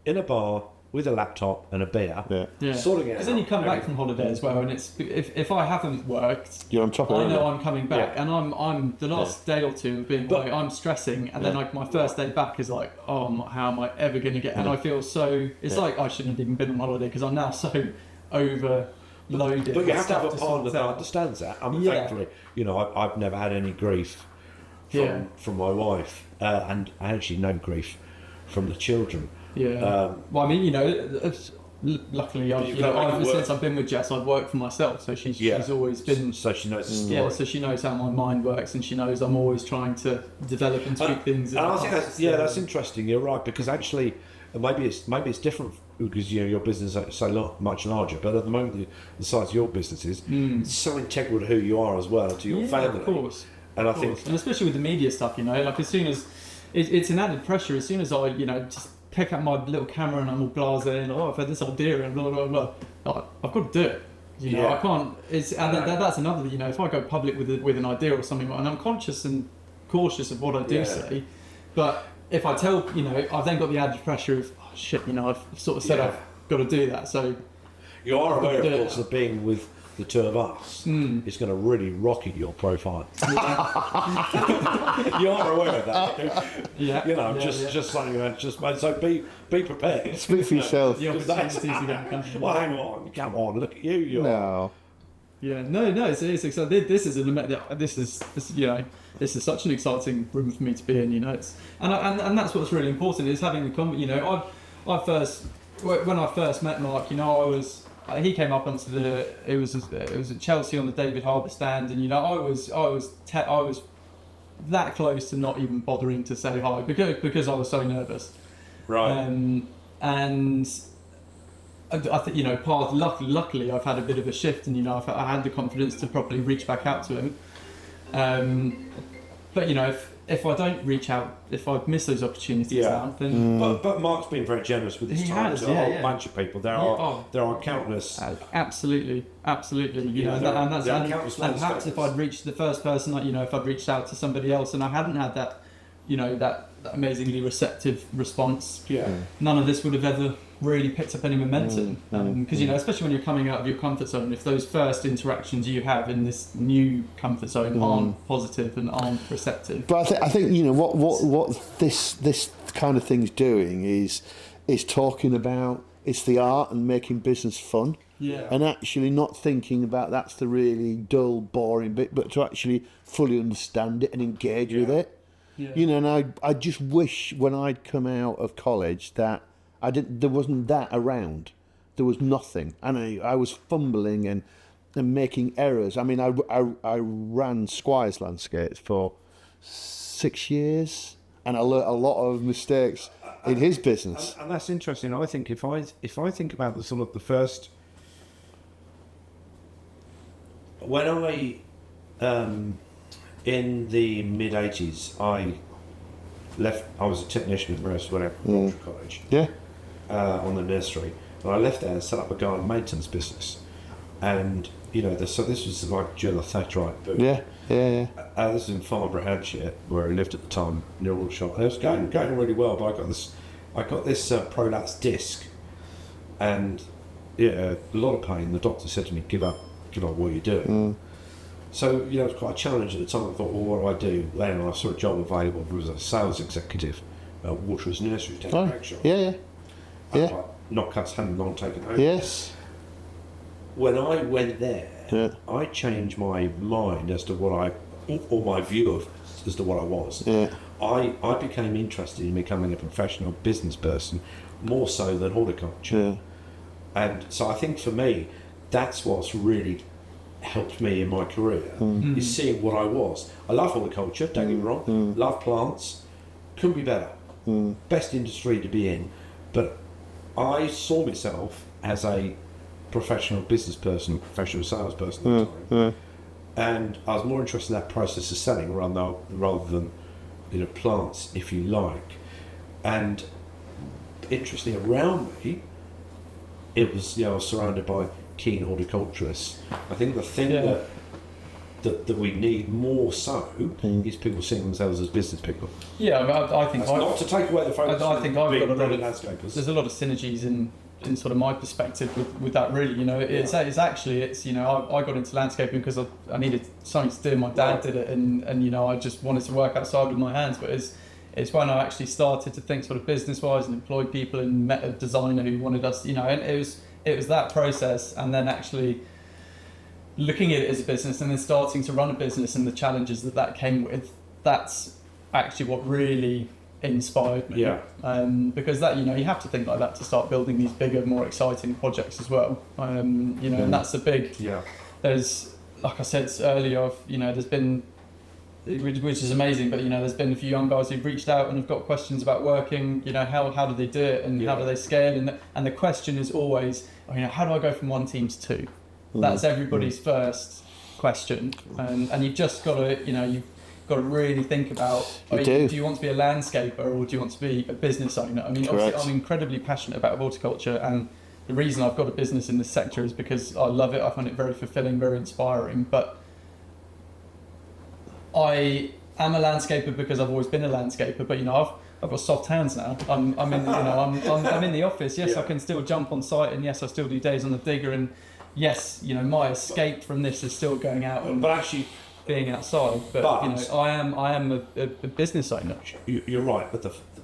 in a bar with a laptop and a beer, sorting it out. Because then you come back from holiday as well, and it's if I haven't worked, You're on top of it. I know I'm coming back, Yeah. and I'm the last day or two of being away, I'm stressing, and then like my first day back is like, how am I ever going to get? And I feel so. It's like I shouldn't have even been on holiday because I'm now so overloaded. But you have to have a Stuff partner sort that out. understands that. Yeah. Thankfully, I've never had any grief from my wife, and I actually no grief from the children. Yeah. Well, I mean, luckily, since I've been with Jess, I've worked for myself, so she's always been. So she knows the story. Yeah, so she knows how my mind works, and she knows I'm always trying to develop and tweak things. And I think that's interesting. You're right, because actually, maybe it's different because your business is so much larger. But at the moment, the size of your business is it's so integral to who you are as well, to your family. Of course. And I think, and especially with the media stuff, like as soon as it's an added pressure as soon as I, just pick up my little camera and I'm all blasé and I've had this idea and blah blah blah. Like, I've got to do it. I can't. That's another. If I go public with an idea or something, and I'm conscious and cautious of what I do say, but if I tell, I've then got the added pressure of, oh shit, I've sort of said I've got to do that. So you are aware, of course, that being with the two of us is going to really rocket your profile. You are aware of that. Just saying that. So be prepared. Speak for yourself. The opportunities are going to come. Well, hang on, come on, look at you. No. Yeah, no, it's exciting. This is such an exciting room for me to be in. And that's what's really important is having the conversation. When I first met Mark, he came up onto it was at Chelsea on the David Harbour stand, and I was that close to not even bothering to say hi because I was so nervous. Right. And I think luckily I've had a bit of a shift, and I had the confidence to properly reach back out to him. But if I don't reach out, if I miss those opportunities out, then but Mark's been very generous with his time to a whole bunch of people. There are countless. Absolutely. And perhaps if I'd reached the first person, if I'd reached out to somebody else and I hadn't had that, that amazingly receptive response, none of this would have ever really picked up any momentum. Because especially when you're coming out of your comfort zone, if those first interactions you have in this new comfort zone aren't positive and aren't receptive. But I think what this kind of thing's doing is talking about it's the art and making business fun. Yeah. And actually not thinking about that's the really dull, boring bit, but to actually fully understand it and engage with it. Yeah. And I just wish when I'd come out of college that there wasn't that around. There was nothing, and I was fumbling and making errors. I mean, I ran Squire's Landscapes for 6 years, and I learnt a lot of mistakes in his business. And that's interesting. I think if I think about the sort of the first, when I in the mid '80s, I was a technician at Mercer College. Yeah. On the nursery, and I left there and set up a garden maintenance business, and so this was like during the Thatcherite boom. Yeah. This is in Farnborough, Hampshire, where I lived at the time, near Aldershot. And it was going really well, but I got this prolapse disc, and a lot of pain. The doctor said to me, "Give up what you're doing." So it was quite a challenge at the time. I thought, well, what do I do? Then I saw a job available. It was a sales executive at Waterers Nursery, Yeah. Not cuts, hadn't long taken over. Yes. When I went there, I changed my mind as to or my view as to what I was. Yeah. I became interested in becoming a professional business person, more so than horticulture. Yeah. And so I think for me, that's what's really helped me in my career, is seeing what I was. I love horticulture, don't get me wrong, love plants, couldn't be better. Best industry to be in. But I saw myself as a professional business person, professional salesperson at the time, and I was more interested in that process of selling rather than plants, if you like. And interestingly, around me, it was I was surrounded by keen horticulturists. I think the thing that we need more so is people seeing themselves as business people. Yeah, I think not to take away the focus. I think I've got a lot of landscapers. There's a lot of synergies in sort of my perspective with that. Really, it's I got into landscaping because I needed something to do. My dad did it, and I just wanted to work outside with my hands. But it's when I actually started to think sort of business wise and employed people and met a designer who wanted us. And it was that process, and then actually looking at it as a business and then starting to run a business and the challenges that came with, that's actually what really inspired me. Because that, you have to think like that to start building these bigger, more exciting projects as well. And that's a big, there's, like I said earlier, there's been, which is amazing, but there's been a few young guys who've reached out and have got questions about working, how do they do it and how do they scale, and the question is always, how do I go from one team to two? That's everybody's first question, and you've just got to, got to really think about, You do do. you want to be a landscaper or do you want to be a business owner? I mean, Correct. obviously I'm incredibly passionate about horticulture, and the reason I've got a business in this sector is because I love it. I find it very fulfilling, very inspiring. But I am a landscaper because I've always been a landscaper. But I've got soft hands now. I'm in I'm in the office. Yes, I can still jump on site, and yes, I still do days on the digger. And yes, my escape from this is still going out and But actually, being outside. But I am a business owner. you're right.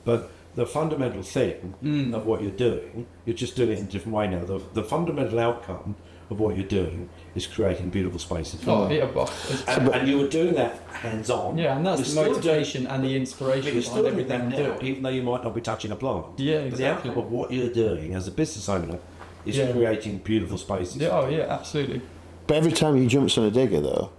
But the fundamental thing of what you're doing, you're just doing it in a different way now. The fundamental outcome of what you're doing is creating beautiful spaces. And you were doing that hands-on. Yeah, and that's You're the still motivation and the inspiration You're still behind doing everything that I'm now, doing. even though you might not be touching a plant. Yeah, But exactly. the outcome of what you're doing as a business owner is Yeah. creating beautiful spaces. Yeah, oh yeah, absolutely. But every time he jumps on a digger, though,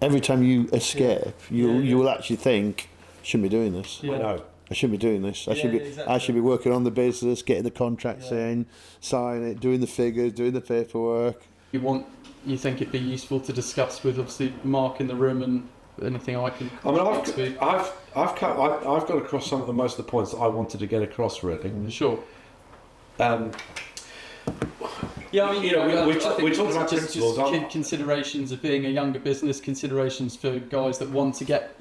every time you escape, you will actually think, I shouldn't be doing this. Yeah. I know. I shouldn't be doing this. I should Yeah, be. exactly. I should be working on the business, getting the contracts in, signing it, doing the figures, doing the paperwork. You think it'd be useful to discuss with obviously Mark in the room and anything I can. I mean, contribute to? I've got across some of the most of the points that I wanted to get across, really. Sure. Yeah, I mean, we I talked think about just principles. considerations of being a younger business, considerations for guys that want to get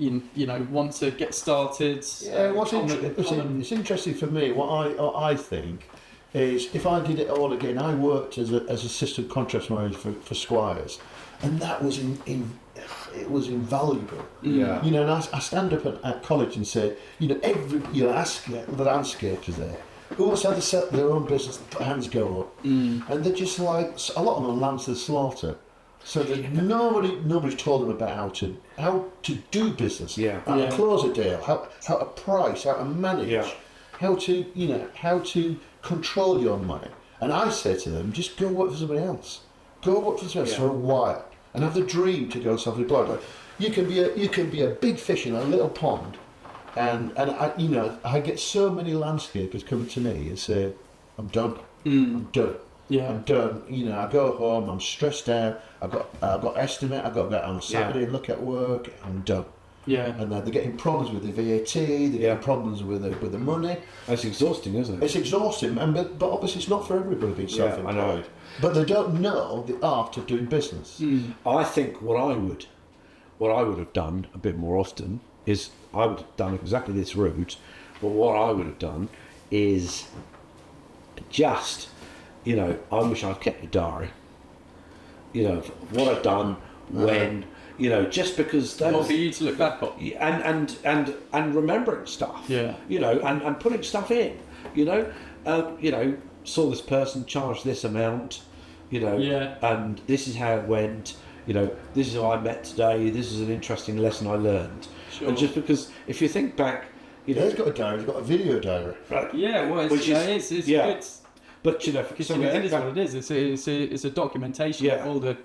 want to get started. Yeah, it's interesting for me. What I think is, if I did it all again, I worked as assistant contracts manager for Squires, and that was it was invaluable. Yeah. And I stand up at college and say, ask the landscapers there who wants to set their own business, hands go up, and they're just like, a lot of them lands to the slaughter. So that nobody's told them about how to do business, how to close a deal, how to price, how to manage, how to control your money. And I say to them, just go work for somebody else. Go work for somebody else for a while, and have the dream to go self-employed. Like, you can be a big fish in a little pond, and I get so many landscapers coming to me and say, I'm done. I'm done. Yeah. I'm done. I go home, I'm stressed out, I've got estimate, I've got to go out on Saturday and look at work, I'm done. Yeah. And they're getting problems with the VAT, they're getting problems with the money. That's exhausting, isn't it? It's exhausting, but obviously it's not for everybody being self-employed. I know. But they don't know the art of doing business. I think what I would have done a bit more often is, I would have done exactly this route, but what I would have done is just, I wish I'd kept a diary. What I've done, when, just because those, What for you to look back on? and remembering stuff. Yeah. And putting stuff in. Saw this person charge this amount. And this is how it went. This is who I met today. This is an interesting lesson I learned. Sure. And just because, if you think back, He's got a diary, he's got a video diary. right, Yeah, well, Which it's good. but Because so we it think is back, what it is. It's a documentation Yeah. of all the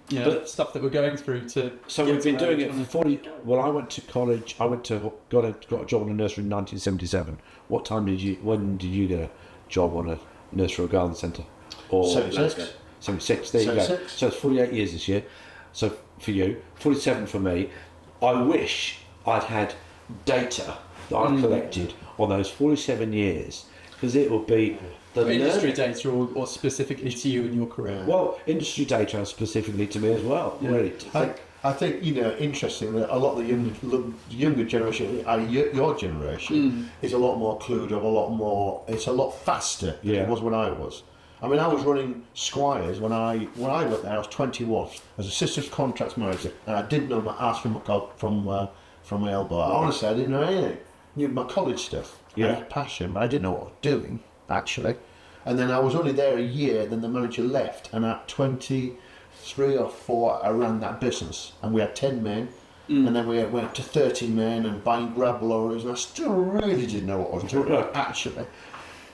But- stuff that we're going through to. so get we've to been doing where it we're for 40. Well, I went to college. I got a job in a nursery in 1977. When did you get a job on a nursery or garden centre? Or 76. 76. There you go. 76. So it's 48 years this year. So for you, 47 for me. I wish I'd had data that I've collected on those 47 years, because it would be the industry learning. data or specifically to you in your career. Well, industry data specifically to me as well. Yeah. Really, to think. I think, interesting that a lot of the younger generation, your generation, is a lot more clued up, it's a lot faster than it was when I was. I mean, I was running Squires when I worked there. I was 21 as assistant contracts manager, and I didn't know my ass from my elbow. Honestly, I didn't know anything. I knew my college stuff. I had passion, but I didn't know what I was doing actually. And then I was only there a year. Then the manager left, and at 23 or 4, I ran that business, and we had 10 men. And then we went to 30 men and buying grab lorries, and I still really didn't know what I was doing actually.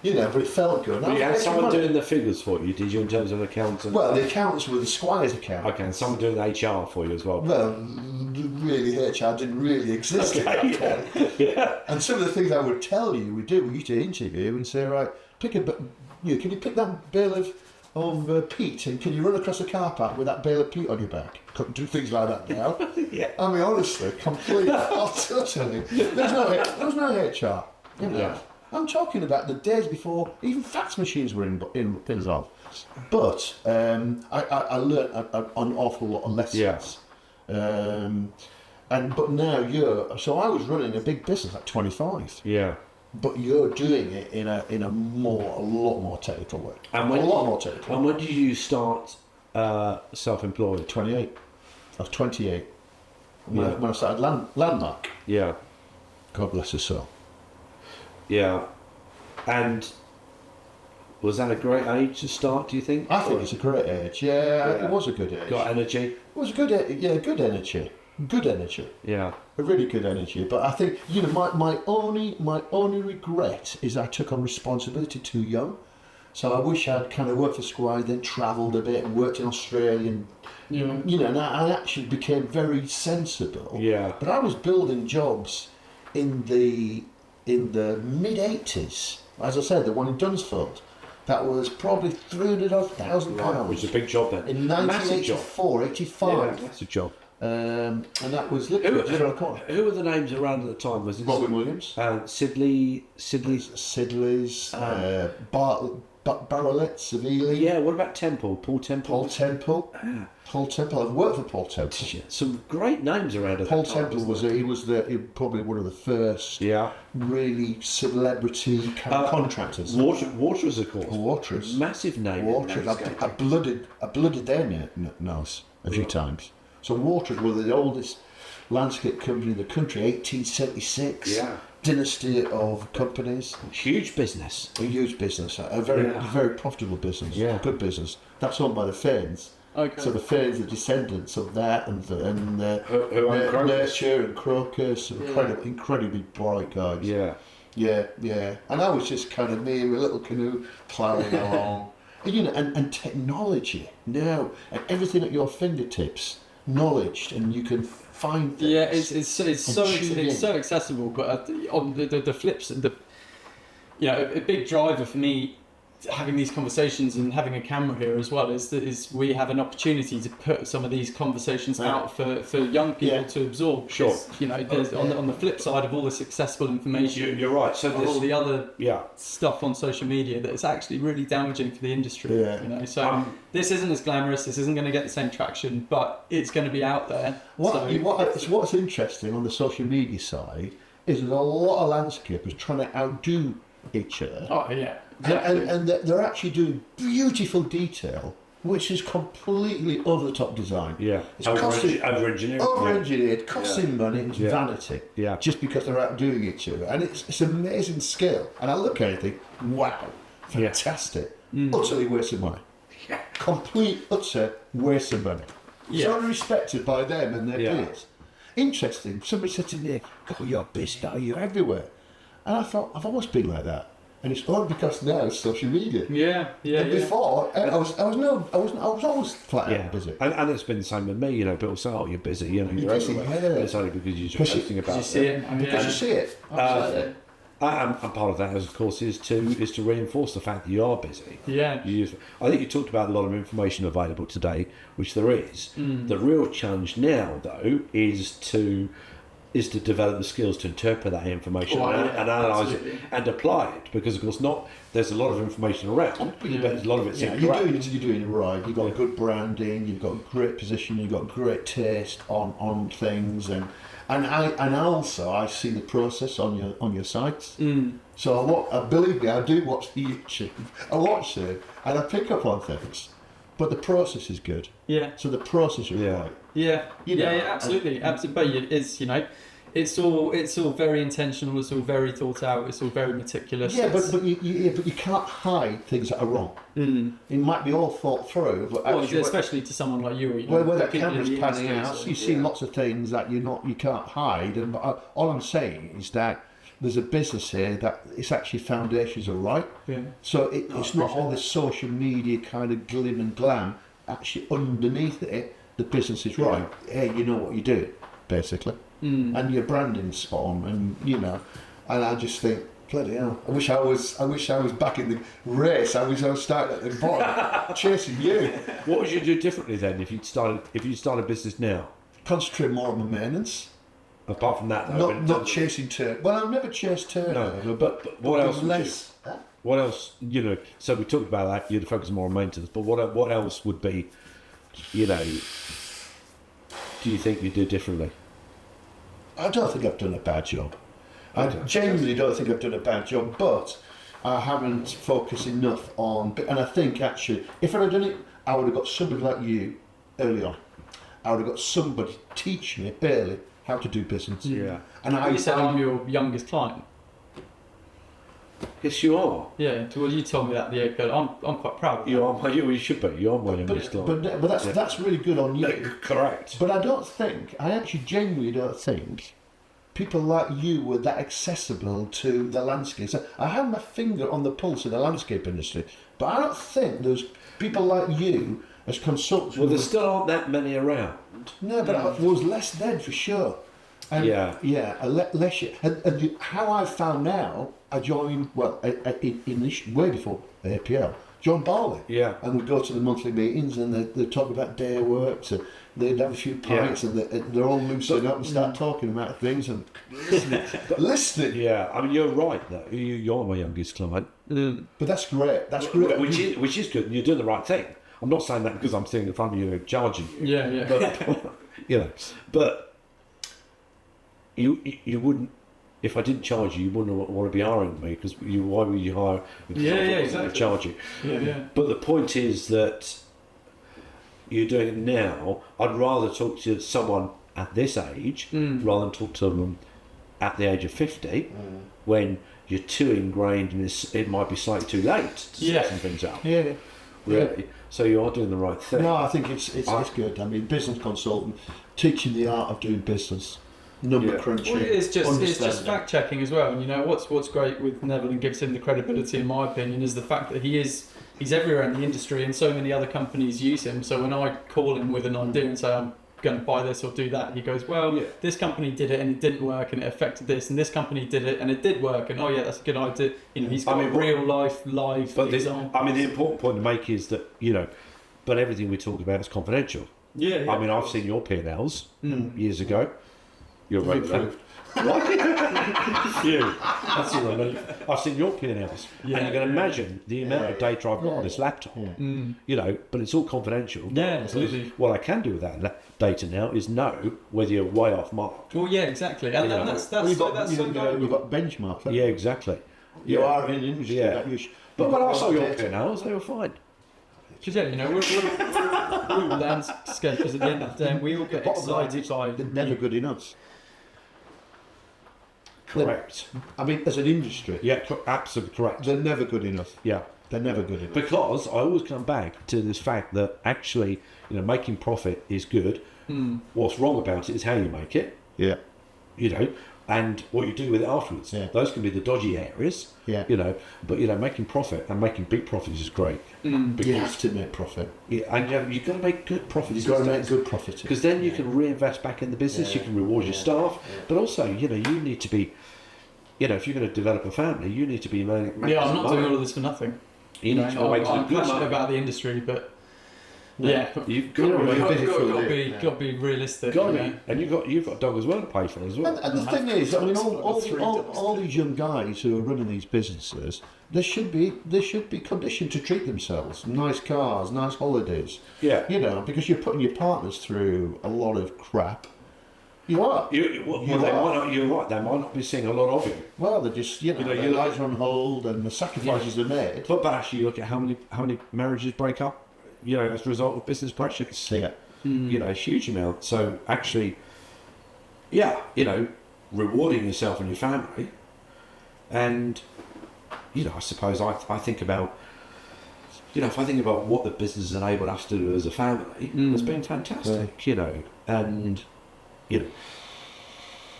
But it felt good. But you had someone doing the figures for you, did you, in terms of accounts? Well, the accountants were the Squires account. Okay, and someone doing HR for you as well. Well, really, HR didn't really exist at that point. Yeah. And some of the things I would tell you, we used to interview and say, right, can you pick that bill of peat, and can you run across the car park with that bale of peat on your back? Couldn't do things like that now. Yeah. I mean, honestly, completely. Totally. There was no HR. You know? Yeah. I'm talking about the days before even fax machines were involved. But I learned an awful lot of lessons. Yeah. But now so I was running a big business at 25. Yeah. But you're doing it in a lot more technical way. And when did you start self-employed? 28. I was 28 Yeah. when I started Landmark. Yeah. God bless his soul. Yeah. And was that a great age to start, do you think? I think it's a great age. Yeah, it was a good age. Got energy? It was a good energy. Good energy. Yeah. A really good energy. But I think, my only regret is I took on responsibility too young. So I wish I'd kind of worked for Squire, then travelled a bit and worked in Australia and, and I actually became very sensible. Yeah. But I was building jobs in the mid-80s. As I said, the one in Dunsfold. That was probably £300,000. Which is a big job then. In Massive job. 1984, 85. Yeah, massive job. And that was literally just around the corner. Who were the names around at the time? Was it Robin Williams, Sidley's? Sidley's, Barolette, Savili. Yeah, what about Temple? Paul Temple? Paul Temple. Paul Temple. I've worked for Paul Temple. Some great names around at Paul that time. Temple he was probably one of the first really celebrity kind of contractors. Waters, of course. Waters. Massive name. Waters. I blooded their nose a few times. So Waters were the oldest landscape company in the country, 1876. Yeah. Dynasty of companies. Huge business. A huge business. A very profitable business. Yeah. Good business. That's owned by the Fairns. Okay. So the Fairns are descendants of that and Who own Crocus. Nurture and Crocus. Incredibly bright guys. Yeah. Yeah. And I was just kind of me in a little canoe ploughing along. And technology now, and everything at your fingertips, knowledge, and you can find things. Yeah, it's so accessible, but on the flips, a big driver for me having these conversations and having a camera here as well is we have an opportunity to put some of these conversations out for young people to absorb. Sure. There's on the flip side of all this accessible information. You're right. So all the other yeah. stuff on social media that is actually really damaging for the industry. Yeah. So this isn't as glamorous. This isn't going to get the same traction, but it's going to be out there. What's interesting on the social media side is there's a lot of landscapers trying to outdo each other. Oh yeah. Exactly. And they're actually doing beautiful detail, which is completely over the top design. Yeah, it's over-engineered, costing money, it's vanity. Yeah, just because they're outdoing each other, and it's amazing skill. And I look at it and think, wow, fantastic, utterly waste of money. Yeah, complete utter waste of money. Yeah. So respected by them and their peers. Interesting. Somebody said to me, "God, you're busy, are you everywhere?" And I thought, I've always been like that. And it's only because now it's social media. And before, I was always flat out busy. And it's been the same with me. People say, "Oh, you're busy." You're everywhere. But it's only because you're just posting about it. Because you see it. And part of that, of course, is to reinforce the fact that you are busy. Yeah. I think you talked about a lot of information available today, which there is. The real challenge now, though, is to develop the skills to interpret that information and analyse it and apply it, because of course there's a lot of information around, but a lot of it's incorrect. You're doing it right. You've got good branding, you've got great position, you've got great taste on things, and also I see the process on your sites. So believe me, I do watch the YouTube. I watch it and I pick up on things, but the process is good. Yeah. So the process is right. Yeah, absolutely. But it's all very intentional. It's all very thought out. It's all very meticulous. Yeah, but you can't hide things that are wrong. It might be all thought through, but actually, especially to someone like you. Where the camera's panning out, you see lots of things that you can't hide. And all I'm saying is that there's a business here that its actually foundations are right. Yeah. So it's not all this social media kind of glim and glam. Actually, underneath it, the business is right. Hey, you know what you're doing, basically, and your branding's spot on, and and I just think Bloody hell! I wish I was back in the race. I was starting at the bottom, chasing you. What would you do differently then if you started a business now? Concentrate more on my maintenance. Apart from that, though, Not chasing turn. Well, I've never chased turn. No, but what else? Less. What else? So we talked about that. You'd focus more on maintenance, but what else would be? Do you think you do differently? I don't think I've done a bad job. I genuinely don't think I've done a bad job, but I haven't focused enough on. And I think actually, if I'd have done it, I would have got somebody like you early on. I would have got somebody teach me early how to do business. Yeah. And you said I'm your youngest client. Yes, you are. Yeah. Well, you told me that the other day. I'm quite proud of that. You are. You should be. You are my youngest client. But that's really good on you. Correct. But I actually genuinely don't think people like you were that accessible to the landscape. So I have my finger on the pulse of the landscape industry, but I don't think there's people like you as consultants. Well, there still aren't that many around. No, but there was less then for sure. And less. And how I found out, I joined way before APL. John Barley. Yeah. And we'd go to the monthly meetings and they'd talk about day work, so they'd have a few pints and they're all loosening up and start talking about things and listening. Yeah, I mean, you're right, though. You're my youngest client. But that's great. That's great. Which is good, and you're doing the right thing. I'm not saying that because I'm sitting in front of you and charging you. Yeah. But, but you wouldn't, if I didn't charge you wouldn't want to be hiring me, because why would you hire? Exactly. Charge you. Yeah. But the point is that you're doing it now. I'd rather talk to someone at this age rather than talk to them at the age of 50 when you're too ingrained and it might be slightly too late to set some things up. Yeah. Really. Yeah. So you are doing the right thing. No, I think it's good. I mean, business consultant, teaching the art of doing business, number crunching. Well, it's just fact checking as well. And what's great with Neville and gives him the credibility, in my opinion, is the fact that he's everywhere in the industry, and so many other companies use him. So when I call him with an idea and say I'm going to buy this or do that, he goes, well, this company did it and it didn't work and it affected this, and this company did it and it did work, and that's a good idea. He's got real life live example. The important point to make is that but everything we talk about is confidential. Yeah. I mean, I've seen your P&Ls years ago. You're right. That's all I mean. I've seen your P&Ls, and you can imagine the amount of data I've got on this laptop. But it's all confidential. Yeah, absolutely. What I can do with that data now is know whether you're way off mark. Well, yeah, exactly, and that's you've got benchmarks. Yeah, exactly. You are in an industry that you. But when I saw your P&Ls, they were fine. Because we're landscapers at the end of the day, and we all get excited by. They're never good enough. Correct. I mean, as an industry. Yeah, absolutely correct. They're never good enough. Yeah. They're never good enough. Because I always come back to this fact that actually, making profit is good. What's wrong about it is how you make it. Yeah. And what you do with it afterwards. Yeah. Those can be the dodgy areas. Yeah. But making profit and making big profits is great. You have to make profit. Yeah, and you've got to make good profits. You've got to make good profits. Because then you can reinvest back in the business, you can reward your staff, but also, you need to be, if you're going to develop a family, you need to be making I'm not doing all of this for nothing. You need to make some I'm good passionate money. about the industry, but you've got to be realistic. And you've got a dog as well to pay for as well. And the thing is, I mean, all these young guys who are running these businesses, they should be conditioned to treat themselves. Nice cars, nice holidays. Yeah. Because you're putting your partners through a lot of crap. You are. You're right. They might not be seeing a lot of you. Well, they're just their lives are on hold and the sacrifices are made. But actually, look at how many marriages break up. As a result of business pressures. Yeah. A huge amount. So actually, rewarding yourself and your family, and I suppose I think about, if I think about what the business has enabled us to do as a family, it's been fantastic. And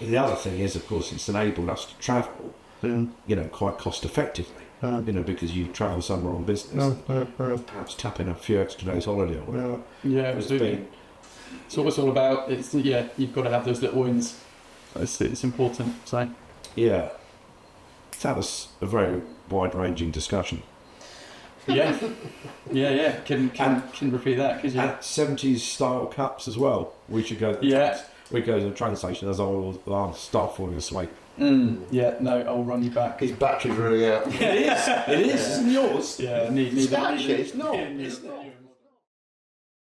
the other thing is, of course, it's enabled us to travel, quite cost effectively. Because you travel somewhere on business, perhaps tap in a few extra days holiday. Absolutely. So what it's all about, you've got to have those little wins. It's important. So. Yeah. that was a very wide-ranging discussion. Yeah, yeah. Can repeat that because And 70s style cups as well. We should go. We go to the train station as I'll start falling asleep. Yeah, no, I'll run you back. His battery's running out. It is. It is. Isn't yours? Yeah, need Actually, it's not. It's not.